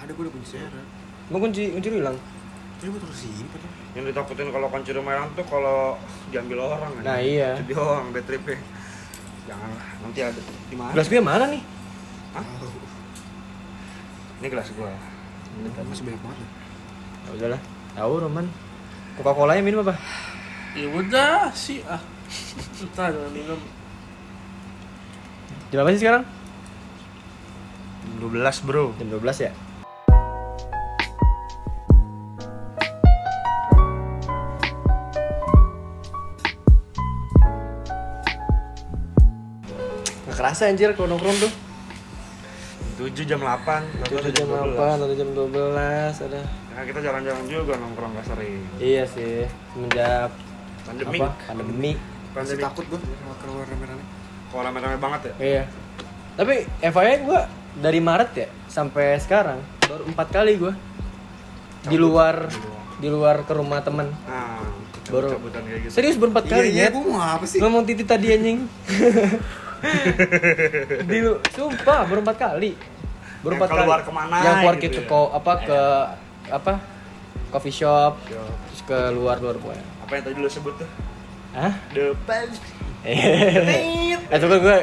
ada, gue udah kunci serep. Mau kunci lu hilang. Tadi gue terus sini padahal. Yang ditakutin kalau kunci rumah hilang tuh kalau diambil orang. Nah, iya. Itu doang bad trip-nya. Janganlah, nanti ada di mana? Gelas gue mana nih? Hah? Ini gelas gua. Masih banyak banget. Ya udahlah. Tahu Roman. Coca-Cola-nya minum apa? Ya udah sih Entah jangan minum. Jam berapa sih sekarang? 12 bro. Jam 12 ya? Gak kerasa anjir kalau nongkrong tuh 7 jam 8. 7 jam 8 atau jam 12 ada. Nah, kita jalan-jalan juga nongkrong gak sering. Iya sih, semenjak Pandemi. apa? Pandemi. Masih takut gue kalau keluar rame-rame. Kalau rame-rame banget ya. Iya. Tapi FYI gue dari Maret ya sampai sekarang baru 4 kali gue di luar ke rumah temen. Nah, Baru cabutan kayak gitu. serius baru 4 kali Iya, ya. gue mau apa sih? Ngomong titit tadi anjing. Sumpah baru 4 kali. Baru Yang 4 kali. keluar kemana Yang keluar gitu ke ya? coffee shop, terus ke luar pokoknya. Apa yang tadi lu sebut tuh? Hah? Depan. Itu kan gue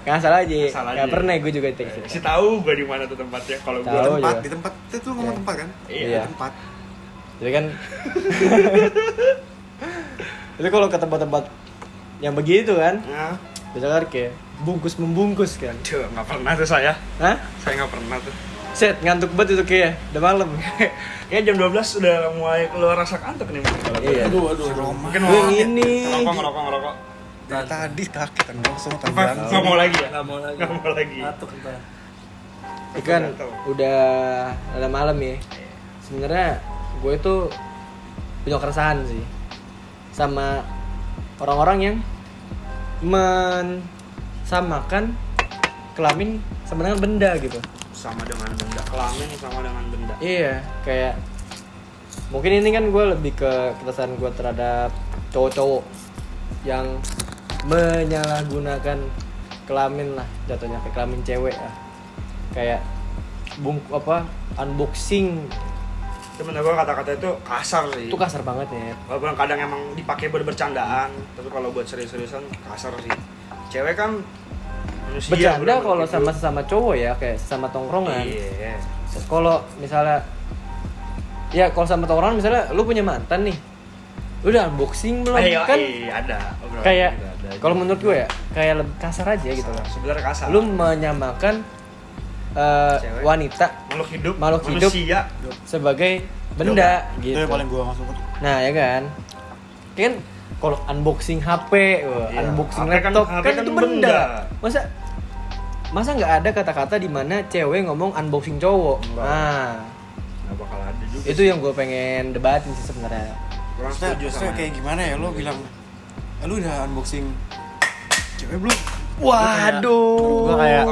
nggak salah aja. Nggak salah Nggak aja. pernah gue juga teks. Kasih tahu gua di mana tuh tempatnya kalau Tahu. gua Tempat, juga. di tempat. Itu ngomong Iya. tempat kan? Iya. Tempat. Jadi kan itu kalau ke tempat-tempat yang begitu kan, Nah, misalkan kayak bungkus membungkus kan. Duh, nggak pernah tuh saya. Hah? Saya nggak pernah tuh. Set ngantuk banget itu kayak udah malam. Kayaknya jam 12 udah mulai keluar rasa kantuk nih mungkin kalau Iya. Aduh. mungkin Gue ini. ngerokok. Dari tadi kaki kan langsung Nggak tanggal. mau lagi ya? Nggak mau lagi. Nggak mau lagi. Ngantuk entar. Ini kan udah malam ya. Sebenarnya gue itu punya keresahan sih sama orang-orang yang mensamakan kelamin sama dengan benda gitu. Sama dengan benda kelamin sama dengan benda. Iya, kayak mungkin ini kan gue lebih ke keresahan gue terhadap cowok-cowok yang menyalahgunakan kelamin lah, jatuhnya kayak kelamin cewek lah. Kayak unboxing Itu menurut gua kata-kata itu kasar sih. itu kasar banget ya. Walaupun kadang emang dipakai buat bercandaan, tapi kalau buat serius-seriusan kasar sih. Cewek kan manusia. Bercanda bro, kalau begitu. sama sesama cowok ya, kayak sama tongkrongan. Iya. Kalau misalnya ya kalau sama tongkrongan misalnya lu punya mantan nih. Lu udah unboxing belum? Kan ada. Obrolan kayak gitu, ada. kalau menurut gue ya kayak lebih kasar aja gitu loh. Sebenarnya kasar. Lu menyamakan Cewek. wanita makhluk hidup, manusia sebagai benda Itu gitu. yang paling gue masuk. Nah, ya kan? Kan kalau unboxing HP, Iya. unboxing HP kan- laptop HP kan kan itu benda. benda. Masa nggak ada kata-kata di mana cewek ngomong unboxing cowok? Enggak. Nah, Nggak bakal ada juga. itu yang gue pengen debatin sih sebenarnya. Kurang Maksudnya setuju sama. kayak gimana ya, lo bilang lu udah unboxing cewek belum? Waduh. Gua kayak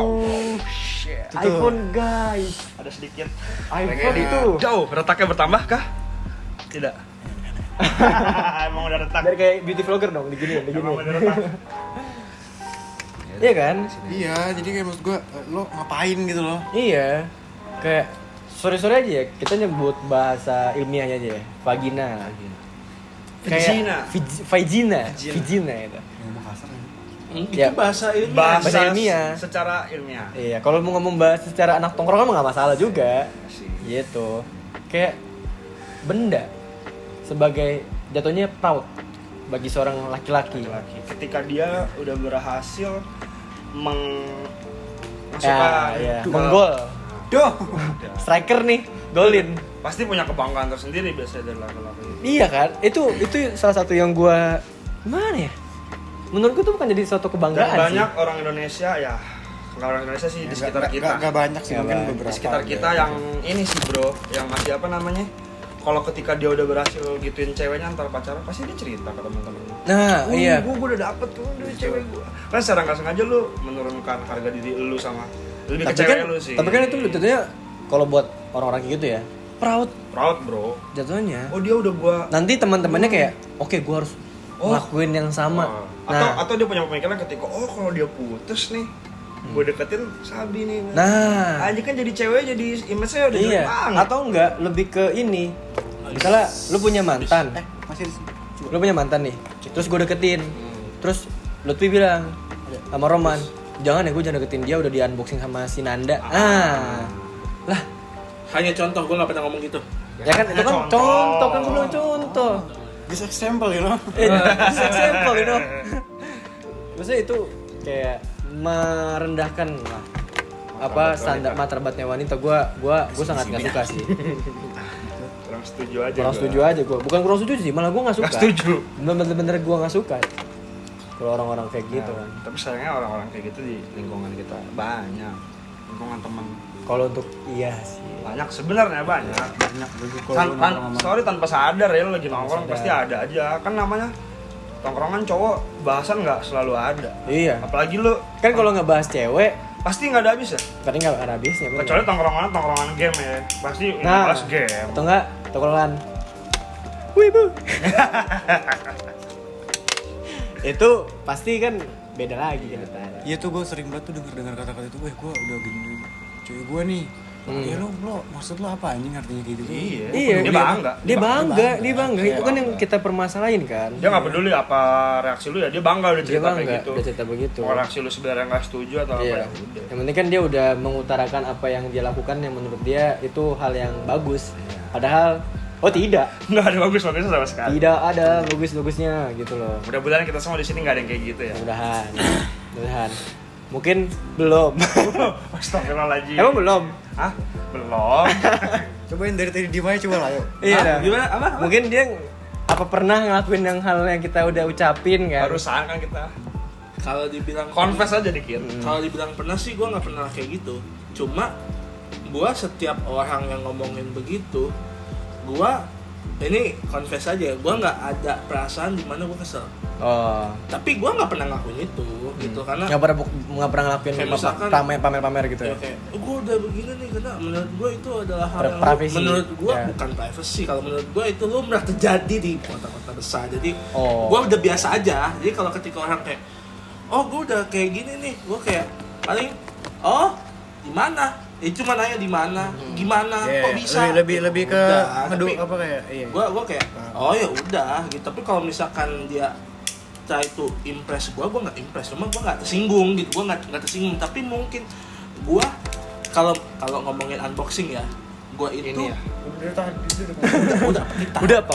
Shit. iPhone guys. Ada sedikit. iPhone Pengen itu. jauh retaknya bertambah kah? Tidak. Emang udah retak. Biar kayak beauty vlogger dong, diginiin. Emang udah retak. Iya kan? iya, jadi kayak maksud gue lo ngapain gitu loh. Iya. Kayak sorry aja ya, kita nyebut bahasa ilmiahnya aja ya, vagina. Vagina. Vagina itu. Ngomong kasar ya. Itu Ya. bahasa ilmiah. Bahasa ilmiah. Secara ilmiah. Iya, kalau mau ngomong bahas secara anak tongkrongan mah nggak masalah juga. Gitu. Kayak benda sebagai jatuhnya proud bagi seorang laki-laki. Laki. Ketika dia udah berhasil Ya, ya. ke- Menggol. Duh. Striker nih, golin. Pasti punya kebanggaan tersendiri biasanya dari laki-laki. Iya kan? Itu salah satu yang gua gimana ya? Menurutku tuh bukan jadi suatu Dan kebanggaan banyak sih. orang Indonesia ya, nggak orang Indonesia sih di sekitar kita. Gak banyak sih, Nggak mungkin banyak. beberapa. Di sekitar kita yang ini sih bro, yang masih apa namanya? Kalau ketika dia udah berhasil gituin ceweknya antar pacaran, pasti dia cerita ke teman-temannya. Nah, iya. Gue udah dapet tuh dari cewek gue. Kan secara nggak sengaja lu menurunkan harga diri lu sama lebih ke Tapi cewek kan, lu sih. tapi kan itu jatuhnya kalau buat orang-orang kayak gitu ya, proud proud bro. jatuhnya. Oh dia udah gua. Nanti teman-temannya kayak, oke, gua harus ngelakuin yang sama. Atau dia punya pemikiran ketika kalau dia putus nih, gue deketin Sabi nih. Nah, Anjing kan jadi cewek jadi image-nya udah jelek iya. banget. Atau enggak lebih ke ini. Misalnya lu punya mantan. Masih Lu punya mantan nih. Terus gue deketin. Terus Lutfi bilang sama Roman, jangan ya gue jangan deketin dia, udah di unboxing sama si Nanda. Lah, Hanya contoh, gue nggak pernah ngomong gitu. ya kan itu kan contoh kan gue bilang contoh. just example, you know. Just example, you know. Maksudnya itu kayak merendahkan lah apa standar martabatnya wanita. Gua sangat nggak suka sih. Kurang setuju aja. Kurang setuju aja gue. Bukan kurang setuju sih, malah gue nggak suka. Nggak setuju. Bener-bener gue nggak suka. Kalau orang-orang kayak gitu kan. Tapi sayangnya orang-orang kayak gitu di lingkungan kita banyak. Lingkungan teman Kalau untuk iya sih. banyak sebenarnya banyak. Banyak bagi kalau Sorry tanpa sadar ya lu lagi nongkrong sadar. pasti ada aja. Kan namanya tongkrongan cowok bahasan nggak selalu ada. Iya. Apalagi lu Kan kalau nggak bahas cewek, pasti nggak ada habis ya. tadi nggak ada habisnya. bener. Kecuali tongkrongan game ya. Pasti Nah, bahas game. atau enggak tongkrongan. Wibu. Itu pasti kan beda lagi kan. Iya tuh gue sering banget tuh dengar kata-kata itu, gue udah gini cuy gue nih. Ya lo maksud lo apa anjing artinya kayak gitu? Iya. Dia bangga. Dia bangga. Itu kan yang kita permasalahin kan. Dia nggak peduli apa reaksi lu ya. Dia bangga udah Dia cerita bangga, kayak gitu. udah cerita begitu. Mau reaksi lu sebenarnya nggak setuju atau apa Iya. ya udah. Yang penting kan dia udah mengutarakan apa yang dia lakukan yang menurut dia itu hal yang bagus. Padahal tidak. Nggak ada bagus-bagusnya sama sekali. Tidak ada bagus-bagusnya gitu loh. Mudah-mudahan kita semua di sini nggak ada yang kayak gitu ya. Mudah-mudahan. Mungkin belum. Astagfirullahaladzim. Emang belum? Hah? Belum. Cobain dari tadi di mana coba lah yuk. Iya. dah. Gimana? Apa? Mungkin dia apa pernah ngelakuin yang hal yang kita udah ucapin kan? Barusan kan kita Kalau dibilang confess aja dikit. Kalau dibilang pernah sih, gue nggak pernah kayak gitu. Cuma gue setiap orang yang ngomongin begitu, gue ini confess aja, gue nggak ada perasaan di mana gue kesel. Oh. Tapi gue nggak pernah ngelakuin itu, gitu karena Nggak pernah ngelakuin Kayak misalkan- pamer-pamer gitu ya ya. kayak gue udah begini nih, karena menurut gue itu adalah hal yang Privacy. menurut gue Ya. bukan privacy. Kalau menurut gue itu lumrah terjadi di kota-kota besar. Jadi Oh. gue udah biasa aja. Jadi kalau ketika orang kayak, oh gue udah kayak gini nih, gue kayak paling, oh di mana? Cuma nanya di mana, gimana, kok bisa? Lebih ke Udah, ngeduk tapi apa kayak iya. Gue kayak, oh ya udah gitu. Tapi kalau misalkan dia try to impress gue nggak impress, cuma gue nggak tersinggung gitu. Gue nggak tersinggung, tapi mungkin gue kalau ngomongin unboxing ya, gue itu Ini ya. udah kita Udah apa?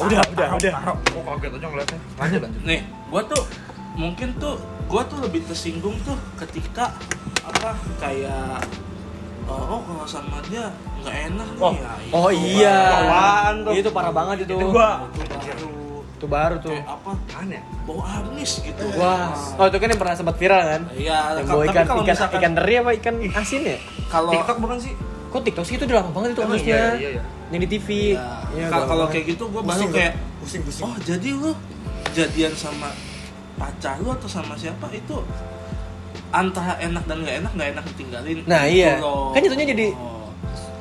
Udah. Oh kaget aja ngeliatnya. Lanjut. nih, gue tuh mungkin tuh gue tuh lebih tersinggung tuh ketika apa kayak oh kalau sama dia nggak enak nih Oh. ya. Oh iya. Apaan tuh? Itu parah banget itu. Itu gua Itu baru tuh. kayak apa apaan ya? bau amis gitu. Wah. Oh itu kan yang pernah sempat viral kan? Iya, Yang bawa tapi ikan kalau misalkan ikan teri apa ikan asin ya? kalau TikTok bukan sih? Kok TikTok sih itu udah lama banget itu Emang harusnya. iya. Yang di TV. iya, Iya, kalau gampang. kayak gitu gue baru kayak pusing. oh jadi lu jadian sama pacar lu atau sama siapa itu antara enak dan nggak enak ditinggalin. Nah, Gitu iya. loh. Kan jatuhnya jadi- Oh.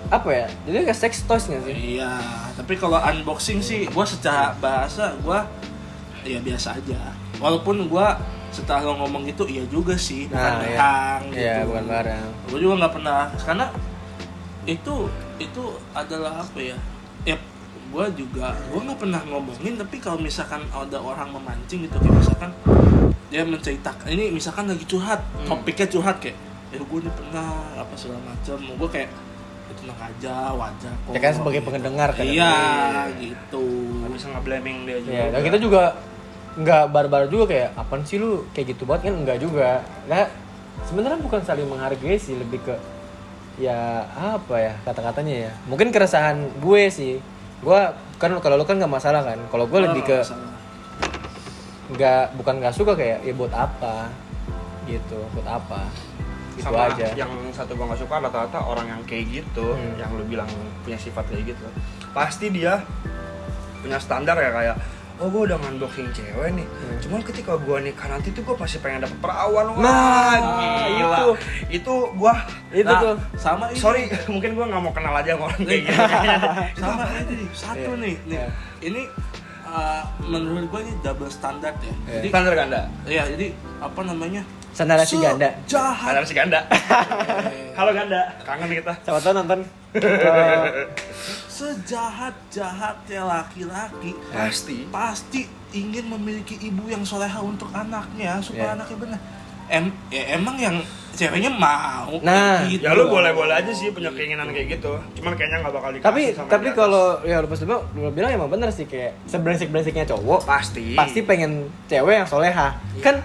apa ya? Jadi kayak sex toys nggak sih? Iya, tapi kalau unboxing sih gue secara bahasa gue ya biasa aja. Walaupun gue setelah lo ngomong gitu iya juga sih, bukan Nah, iya. barang gitu. Iya, bukan barang. Gue juga nggak pernah, karena itu adalah apa ya? Ya gue nggak pernah ngomongin, tapi kalau misalkan ada orang memancing gitu, kayak misalkan dia menceritakan ini misalkan lagi curhat, topiknya curhat kayak ya gue ini pernah apa segala macam, gue kayak itu tenang aja, wajar kok. Ya kan sebagai pendengar kan. Iya, gitu. Nggak bisa nge-blaming dia juga. Iya, dan kita juga nggak barbar juga kayak apaan sih lu kayak gitu banget kan, enggak juga. Nah, sebenarnya bukan saling menghargai sih, lebih ke ya apa ya kata-katanya ya. Mungkin keresahan gue sih. Gue kan kalau lu kan nggak masalah kan. Kalau gue lebih ke bukan nggak suka kayak ya buat apa gitu, buat apa gitu sama aja. yang satu gua nggak suka rata-rata orang yang kayak gitu, yang lu bilang punya sifat kayak gitu, pasti dia punya standar ya kayak oh gue udah unboxing cewek nih, cuman ketika gua nikah nanti tuh gua pasti pengen dapet perawan. Wah, Nah, gila. Itu gua Itu Nah, tuh. sama ini. sorry mungkin gua nggak mau kenal aja sama orang kayak gitu. Sama ini satu Iya. nih. Iya. Ini menurut gue ini double standard ya. Iya. Jadi Standar ganda. iya, jadi apa namanya? Sanara si ganda. Jahat. Ada si Ganda. Halo Ganda, kangen kita. Siapa tahu nonton. Sejahat-jahatnya laki-laki Pasti. ingin memiliki ibu yang soleha untuk anaknya supaya Yeah. anaknya benar. Emang yang ceweknya mau Nah, gitu. Ya lu boleh-boleh aja sih punya keinginan kayak gitu. Cuman kayaknya nggak bakal dikasih sama tapi dia. kalau ya lu bilang emang bener sih, kayak sebrengsek-brengseknya cowok pasti pengen cewek yang soleha. Kan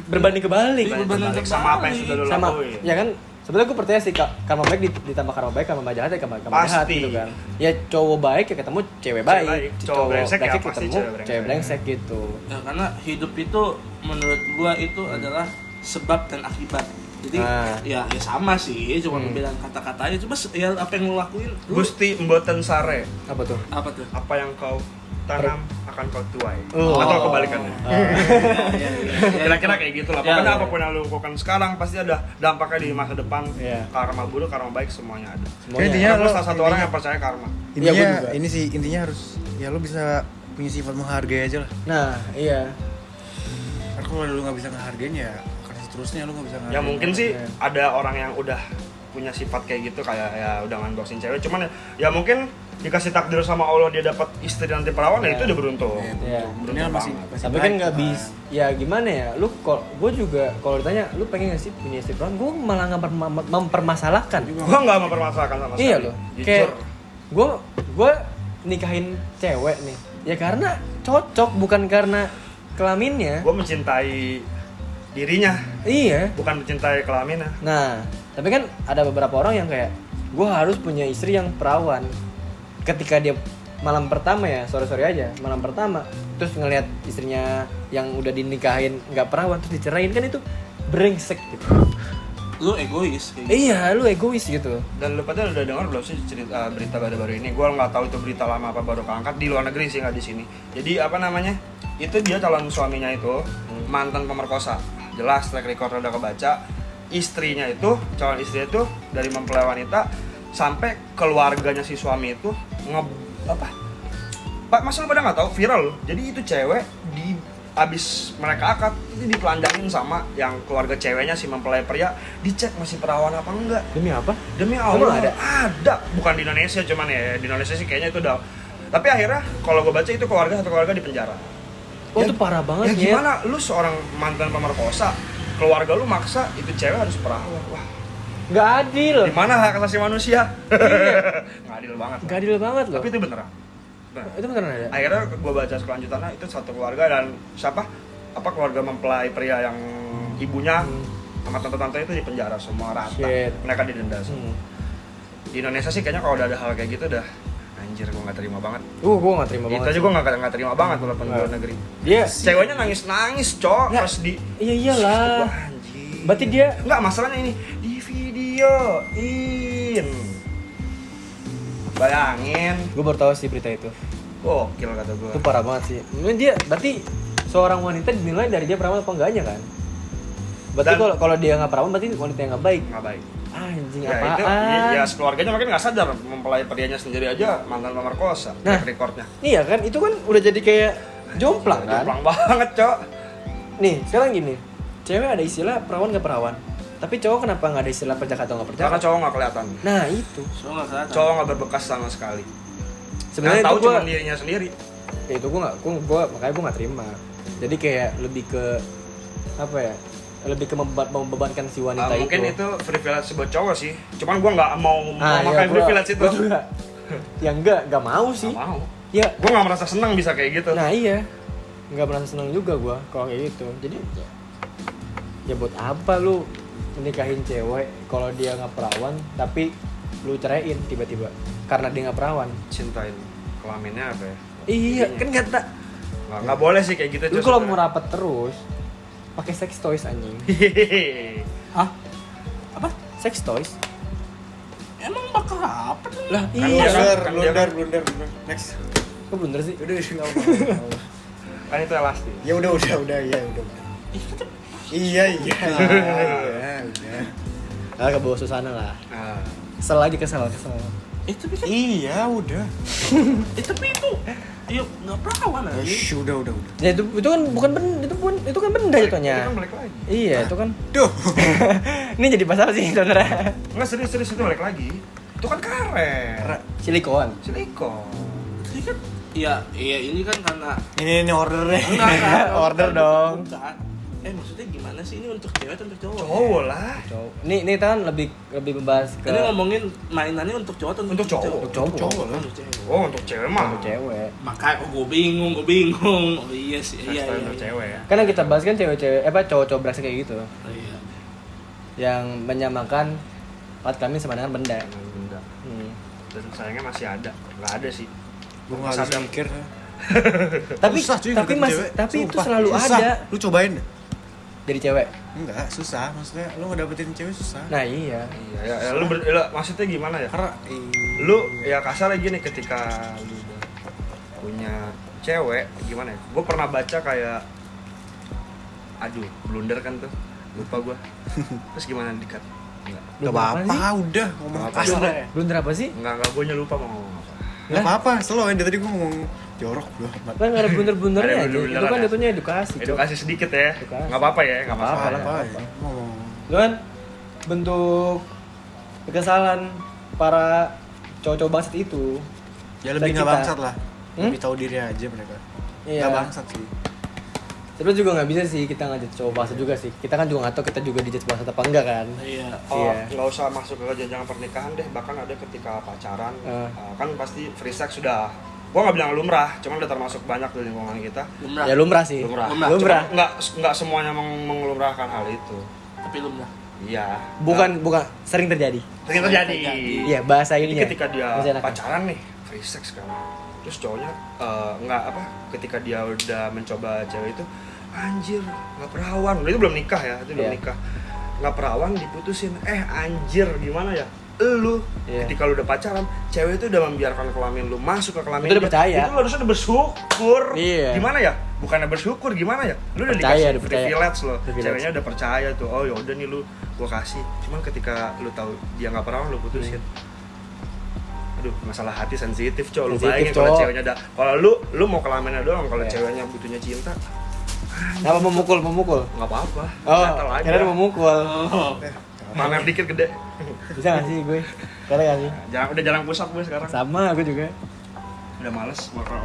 berbanding kebalik. Iya, berbanding balik sama apa yang sudah lu Sama lakuin. ya kan, sebenarnya gue percaya sih karma baik ditambah karma baik, karma jahat ya karma jahat Pasti. gitu kan. Ya cowok baik ya ketemu cewek baik, baik. Cowok brengsek ya pasti ketemu cewek cewek brengsek. brengsek gitu. Ya, karena hidup itu menurut gua itu adalah sebab dan akibat. Jadi Nah. ya sama sih, cuma bilang kata-katanya. Cuma ya apa yang lu lakuin? Lu Gusti mboten sare, Apa tuh? apa tuh? apa yang kau tanam akan kau tuai. Oh. Atau kebalikannya. Iya. Kira-kira kayak gitu lah. Ya, Pokoknya ya. apapun yang lu lakukan sekarang pasti ada dampaknya di masa depan. Iya. Karma buruk, karma baik semuanya ada. Semuanya. Intinya Karena gue lo- salah satu orang yang percaya karma. Iya, gua Intinya juga. ini sih, intinya harus ya lo bisa punya sifat menghargai aja lah. Nah, iya. Karena kalau lo nggak bisa ngehargain ya akan seterusnya lo nggak bisa ngehargain. Ya mungkin orang. sih Iya. ada orang yang udah punya sifat kayak gitu, kayak ya udah ngandosin cewek, cuman ya mungkin dikasih takdir sama Allah dia dapat istri nanti perawan ya Iya. itu udah beruntung. Iya. Beruntung Ini masih, banget. masih Tapi baik kan nggak gitu bisa, ya gimana ya, lu gue juga kalau ditanya lu pengen nggak sih punya istri perawan, gue malah nggak mempermasalahkan. Gua nggak mempermasalahkan sama sekali. Iya loh, Jujur. kayak gue nikahin cewek nih, ya karena cocok, bukan karena kelaminnya. Gua mencintai dirinya, Iya. bukan mencintai kelaminnya. Nah, tapi kan ada beberapa orang yang kayak gue harus punya istri yang perawan. Ketika dia malam pertama ya, sorry aja, malam pertama terus ngelihat istrinya yang udah dinikahin nggak perawan terus dicerain, kan itu brengsek gitu. Lu egois kayak gitu. Iya, lu egois gitu. Dan lu pada udah dengar belum sih cerita berita baru-baru ini? Gua nggak tahu itu berita lama apa baru keangkat di luar negeri sih, nggak di sini. Jadi apa namanya? Itu dia calon suaminya itu mantan pemerkosa. Jelas track record udah kebaca. Istrinya itu, calon istri itu dari mempelai wanita sampai keluarganya si suami itu Pak, masa lu pada nggak tahu, viral loh. Jadi itu cewek di abis mereka akad itu ditelanjangin sama yang keluarga ceweknya si mempelai pria, dicek masih perawan apa enggak. Demi apa? Demi Allah Emang ada. Bukan di Indonesia, cuman ya di Indonesia sih kayaknya itu udah. Tapi akhirnya kalau gue baca itu satu keluarga di penjara. Oh, Ya- itu parah banget Ya ya. gimana lu seorang mantan pemerkosa, keluarga lu maksa itu cewek harus perawan. Wah, Nggak adil. di mana hak asasi manusia? Iya. Nggak adil banget. Nggak adil banget loh. Tapi itu beneran. Nah, Itu beneran ada. akhirnya gue baca kelanjutannya itu satu keluarga dan keluarga mempelai pria yang ibunya sama tante-tante itu di penjara semua rata. Shit. Mereka didenda semua. Di Indonesia sih kayaknya kalau udah ada hal kayak gitu udah anjir, gue nggak terima banget. Gue nggak terima Itu banget. aja sih. gue nggak terima banget walaupun di luar negeri. Dia Ceweknya nangis cok Ya, pas di iya iyalah. Wah, anjing. Berarti dia nggak, masalahnya ini di videoin. Bayangin, gue baru tahu sih berita itu. gokil kata gue. Itu parah banget sih. Ini dia berarti seorang wanita dinilai dari dia perawan apa enggaknya kan? Berarti Dan- kalau dia nggak perawan berarti wanita yang nggak baik. Nggak baik. Anjing Ya apaan? itu, ya keluarganya makin nggak sadar mempelai prianya sendiri aja mantan pemerkosa. Nah. Track recordnya. Iya kan, itu kan udah jadi kayak jomplang kan? Jomplang banget cok. Nih, sekarang gini. Cewek ada istilah perawan nggak perawan. Tapi cowok kenapa nggak ada istilah perjaka atau nggak perjaka? Karena cowok nggak kelihatan. Nah, itu. So nggak kelihatan. Cowok nggak berbekas sama sekali. Sebenarnya Yang tahu itu gua, cuma dirinya sendiri. ya itu gua makanya gua nggak terima. Jadi kayak lebih ke apa ya? Lebih ke membebankan si wanita itu. Mungkin itu privilege buat cowok sih. Cuman gua nggak mau Ah, memakai iya, privilege itu. gua juga. Ya enggak mau sih. Nggak mau. Ya, Gua nggak merasa senang bisa kayak gitu. nah iya. Nggak merasa senang juga gua kalau kayak gitu. Jadi ya buat apa lu menikahin cewek kalau dia nggak perawan tapi lu ceraiin tiba-tiba karena dia nggak perawan. Cintain kelaminnya apa ya? Iya, kan kata Nggak boleh sih kayak gitu. lu Cok, kalau sebenarnya. mau rapat terus pakai sex toys anjing. Hah? Apa? Sex toys? Emang bakal apa tuh? Lah, Kan iya. dia Blunder, kan dia kan- blunder. Next. Kok blunder sih? Udah nggak apa-apa. Kan itu elastis. Ya udah, ya udah. Iya, udah. Ah, ke bawah suasana lah. Nah, Kesel aja kesel. Tapi kan Iya, udah. tapi itu yuk nggak perawan aja. Udah. Ya itu kan bukan benda, itu kan benda jatuhnya. Itu kan balik lagi. Iya, itu kan. Duh. Ini jadi pasal sih sebenarnya. Enggak serius itu balik lagi. Itu kan karet. Silikon. Silikon. Ini kan iya ini kan karena Ini ordernya. enggak, Order dong. bukan. Maksudnya gimana sih ini untuk cewek atau untuk cowok? Cowok lah. Cowok. Ini kita kan lebih membahas ke Ini ngomongin mainannya untuk cowok atau Untuk cowok. untuk cowok. Cowok lah. Untuk cewek. Oh, untuk cewek mah. Untuk cewek. Makanya gue bingung. Oh iya sih, iya. Untuk cewek ya. Kan yang kita bahas kan cewek-cewek cowok-cowok brengsek kayak gitu. Oh, iya. Yang menyamakan alat kelamin sama dengan benda. Jangan benda. Hmm. Dan sayangnya masih ada. Enggak ada sih. Gue nggak habis mikir. Tapi Susah, cuy, tapi deketin masih cewek. tapi itu Sumpah, selalu susah. ada Lu cobain deh. jadi cewek. Enggak, susah. Maksudnya lu ngedapetin cewek susah. Nah, iya. Iya, ya, maksudnya gimana ya? Karena Lu ya kasar lagi nih ketika lu udah punya cewek gimana ya? Gue pernah baca kayak aduh, blunder kan tuh. Lupa gua. Terus gimana dikat? Enggak. Gak apa-apa, udah ngomong Nggak apa-apa. kasar. Blunder apa sih? Enggak, gue lupa mau ngomong apa. Gak apa-apa, slow aja tadi gue ngomong jorok bro. Kan nggak ada blunder-blundernya Ada aja. blunder-blunderan Itu kan ya. jatuhnya edukasi. Cok. Edukasi sedikit ya. Edukasi. Enggak apa-apa ya, enggak Nggak masalah. apa-apa. Apa ya? Ngomong. Itu kan bentuk kekesalan para cowok-cowok bangsat itu. Ya lebih Kita- nggak bangsat lah. Hmm? Lebih tahu diri aja mereka. Iya. Nggak bangsat sih. Tapi juga nggak bisa sih kita ngajak cowok bangsat juga sih. Kita kan juga nggak tahu kita juga dijudge bangsat apa enggak kan. Iya. Oh, Iya. nggak usah masuk ke jenjang pernikahan deh. Bahkan ada ketika pacaran, kan pasti free sex sudah. Gua nggak bilang lumrah, cuman udah termasuk banyak di lingkungan kita. Lumrah. Ya lumrah sih. Lumrah. Lumrah. Cuman nggak semuanya mengelumrahkan hal itu. Tapi lumrah. Iya. Bukan sering terjadi. Sering terjadi. Iya, bahasa Jadi ininya. ketika dia Bahasa enaknya. pacaran nih, free sex kan. Terus cowoknya ketika dia udah mencoba cewek itu, anjir, nggak perawan. Itu belum nikah ya, itu belum Iya. nikah. Nggak perawan diputusin. Anjir, gimana ya? Lu Iya. ketika lu udah pacaran, cewek itu udah membiarkan kelamin lu masuk ke kelamin Itu udah dia. percaya. Itu lu harusnya udah bersyukur. Iya. Gimana ya? Bukannya bersyukur, gimana ya? Lu udah Percaya, dikasih udah percaya. privilege lo. Privilege. Ceweknya udah percaya tuh. Oh ya udah nih lu gua kasih. Cuman ketika lu tahu dia nggak perawan lu putusin. Aduh, masalah hati sensitif, Cok. Lu Sensitif, bayangin kalau Cok. ceweknya ada. Kalau lu mau kelaminnya doang, kalau Iya. ceweknya butuhnya cinta, Apa memukul? nggak apa-apa. Oh, Gatel aja. kira memukul. Oh. Pamer dikit gede. Bisa gak sih gue? Kira gak sih? Udah jarang push up gue sekarang. Sama, gue juga. Udah males makan.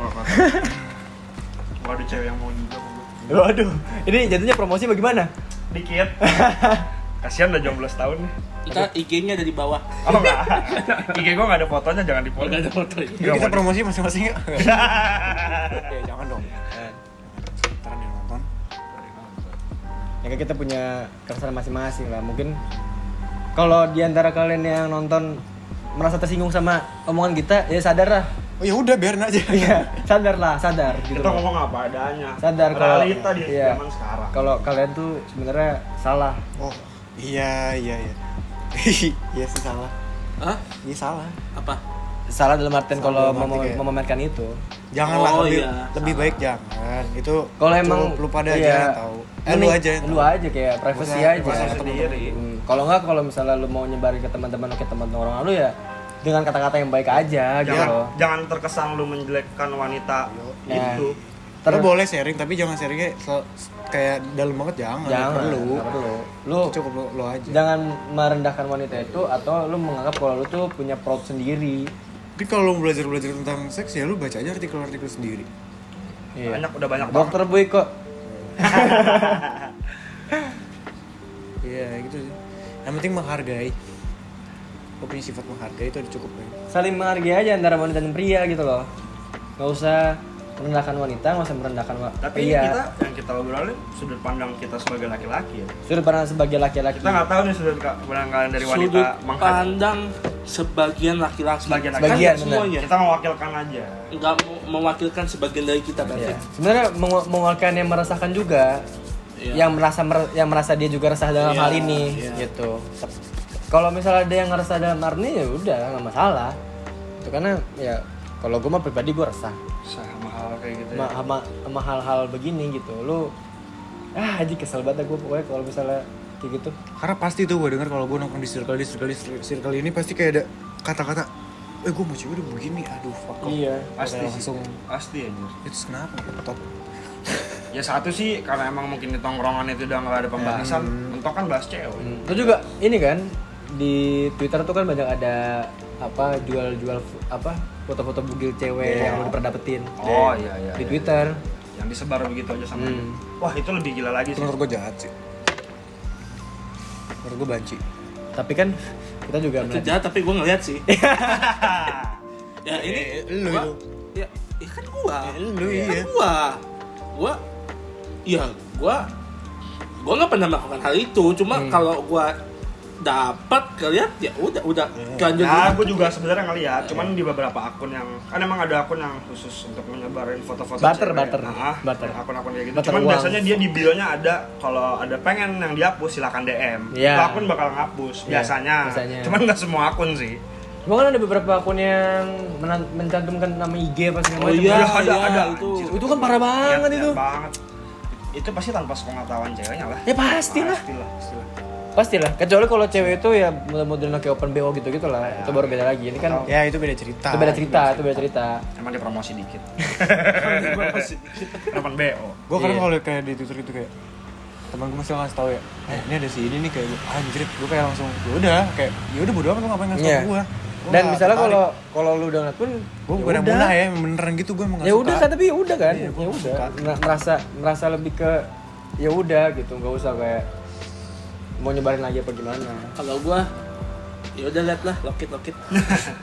Gua ada cewek yang mau juga sama gue. Waduh, ini jatuhnya promosi bagaimana? Dikit. Kasihan udah jomblo setahun nih. Ntar IG-nya ada di bawah. Oh enggak. IG gua enggak ada fotonya, jangan di follow. Nggak ada foto. Jadi kita promosi masing-masing ya? Ya jangan dong. Ntar dia nonton. Ya kan kita punya keresahan masing-masing lah. Mungkin kalau di antara kalian yang nonton merasa tersinggung sama omongan kita, ya sadar lah. Oh ya udah biarin aja. Iya, sadar gitu Kita loh. ngomong apa adanya. Sadar kalau realita di iya, zaman sekarang. kalau kalian tuh sebenarnya salah. Oh iya. Iya sih salah. Hah? Iya salah. Apa? Salah dalam artian Salah kalau dalam arti kayak- memamerkan itu. Janganlah Oh, lebih, iya, lebih salah. baik jangan. Itu Kalau emang lu pada iya, aja yang tahu. Lu mending aja yang lu tahu. aja kayak privacy Nggak usah- aja. nggak usah Privacy sendiri. Kalau enggak, kalau misalnya lu mau nyebarin ke teman-teman ke teman-teman orang lu ya dengan kata-kata yang baik aja gitu Jangan loh. jangan terkesan lu menjelekkan wanita Ya. itu. Lu boleh sharing tapi jangan sharingnya kayak dalam banget jangan. Jangan Nggak perlu. nggak perlu. Lu Cukup lu aja. jangan merendahkan wanita itu atau lu menganggap kalau lu tuh punya proud sendiri. Tapi kalau lu belajar tentang seks ya lu baca aja artikel-artikel sendiri. Iya. Udah banyak Dokter Boy kok. Iya gitu sih. Yang penting menghargai. Lu punya sifat menghargai itu udah cukup ya. Saling menghargai aja antara wanita dan pria gitu loh. Nggak usah merendahkan wanita, nggak usah merendahkan Tapi pria. yang kita obrolin sudut pandang kita sebagai laki-laki ya. Sudut pandang sebagai laki-laki. Kita nggak tahu nih sudut pandang kalian dari wanita Sudut menghadap. pandang sebagian laki-laki. Sebagian Kan laki-laki. nggak semuanya. Kita mewakilkan aja. Nggak mewakilkan sebagian dari kita kan. Iya. Sebenarnya mewakilkan yang merasakan juga, Iya. yang merasa dia juga resah dalam Iya, hal ini, iya. gitu. Kalau misalnya ada yang ngerasa dalam hal ini ya udah nggak masalah. Itu karena ya kalau gue mah pribadi gue resah Sama hal kayak gitu ya. sama hal-hal begini gitu. Lu aja kesel banget gue pokoknya kalau misalnya kayak gitu. Karena pasti tuh gue denger kalau gue nongkrong di circle ini pasti kayak ada kata-kata gue mau cewek udah begini, aduh fuck off. Iya. Pasti Kayak sih. langsung Pasti aja. itu kenapa ngentot. Ya satu sih karena emang mungkin di tongkrongan itu udah nggak ada pembahasan, mentok kan bahas cewek. Itu juga ini kan di Twitter tuh kan banyak ada apa jual-jual apa foto-foto bugil cewek yang udah pernah dapetin Oh iya. di Twitter. Yang disebar begitu aja sama. Wah itu lebih gila lagi Itu sih. menurut gue jahat sih. Menurut gue banci. Tapi kan kita juga Itu melihat jahat tapi gue ngeliat sih. Ya ini lu gua, itu. ya kan gua. Lu Kan iya. Gua nggak pernah melakukan hal itu. Cuma kalau gua dapat kalian ya udah lanjut. Nah, gue juga sebenarnya ngeliat, cuman di beberapa akun yang kan emang ada akun yang khusus untuk menyebarin foto-foto Barter, cewek. barter. Nah, Barter. akun-akun kayak gitu. Barter Cuman uang. biasanya dia di bio-nya ada kalau ada pengen yang dihapus silakan DM. Iya. Itu akun bakal ngapus Iya, biasanya. biasanya. Cuman nggak semua akun sih. Cuma kan ada beberapa akun yang mencantumkan nama IG apa segala Oh macam. iya, ada. itu. Anjir. Itu kan parah banget Iya, itu. banget. Itu pasti tanpa sepengetahuan ceweknya lah. Ya pastilah. Pastilah. Kecuali kalau cewek itu ya model kayak open BO gitu-gitu lah. Itu baru beda lagi. Ini kan Ya itu beda cerita. itu beda cerita. Emang dia promosi dikit. Depan BO. Gue kadang Iya. kalau kayak di Twitter itu kayak teman gue masih ngasih tau ya, ini ada si ini nih kayak gue anjir, gue kayak langsung ya udah bodo amat lu ngapain ngasih Iya. tau gue. Dan misalnya kalau lu udah ngeliat pun gue bukan yang munah ya, beneran gitu gue emang ya nggak udah suka. kan tapi ya udah kan. Iya, gua Ya nggak udah. suka. Merasa lebih ke ya udah gitu, nggak usah kayak mau nyebarin lagi apa gimana. Kalau gua ya udah lihat lah lokit.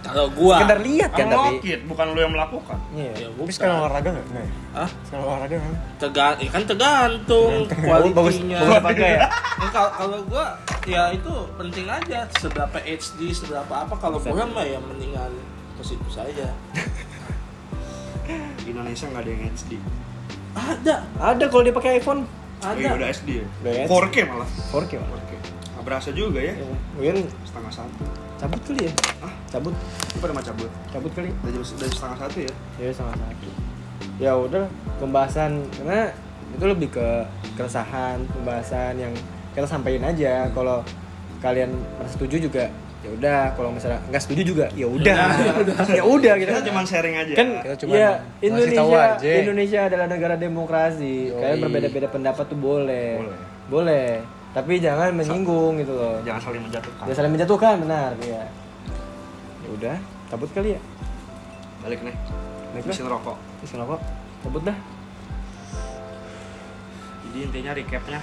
Kalau gua Sekedar lihat kan tapi. Ngokit, bukan lu yang melakukan. Iya. ya Tapi bukan. sekarang olahraga nggak? Nggak ya? Hah? Sekarang olahraga kan? Tergantung kualitinya. bagus pakai ya. Ya, kalau gua ya itu penting aja seberapa HD seberapa apa. Kalau gua mah ya mendingan ke situ saja. Di Indonesia nggak ada yang HD. Ada kalau dia pakai iPhone. Iya udah SD ya. Udah SD. 4K malah. 4K mah. 4K. Nggak berasa juga ya. Mungkin Setengah satu. cabut kali ya. Ah, Cabut itu pada mau cabut. kali. Udah setengah satu ya. Ya sama satu. Ya udah pembahasan karena itu lebih ke keresahan, pembahasan yang kita sampaikan aja. Kalau kalian merasa setuju juga ya udah, kalau misalnya nggak setuju juga ya udah. Ya udah gitu. Kita cuma sharing aja. Kan Kita cuma ya ngasih tahu aja. Indonesia adalah negara demokrasi. Kalian berbeda-beda pendapat tuh boleh. Tapi jangan menyinggung gitu loh. Jangan saling menjatuhkan. Jangan saling menjatuhkan, benar ya. Ya udah, cabut kali ya. Balik nih. Balik Habisin rokok. Terus kenapa? Cabut dah. Jadi intinya recapnya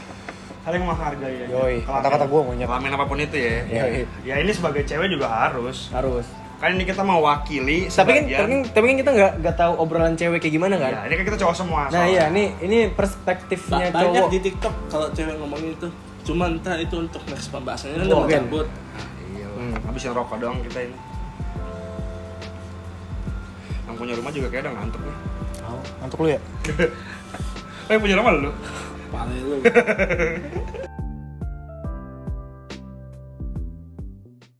saling menghargai aja. Yoi, kata-kata gua monyet. Kelamin apapun itu ya. Yoi. Ya ini sebagai cewek juga harus. Harus. Kan ini kita mewakili Tapi kan, sebagian. tapi kan kita nggak tahu obrolan cewek kayak gimana kan? Ya, ini kan kita cowok semua. Nah soalnya. iya, ini perspektifnya Banyak cowok. di TikTok kalau cewek ngomongin itu. Cuman entah itu untuk next pembahasannya kan udah mau Mungkin. cabut. Iya, habisin rokok doang kita ini. Yang punya rumah juga kayak udah ngantuk nih. Ngantuk lu ya? Punya rumah lu? Parah lu.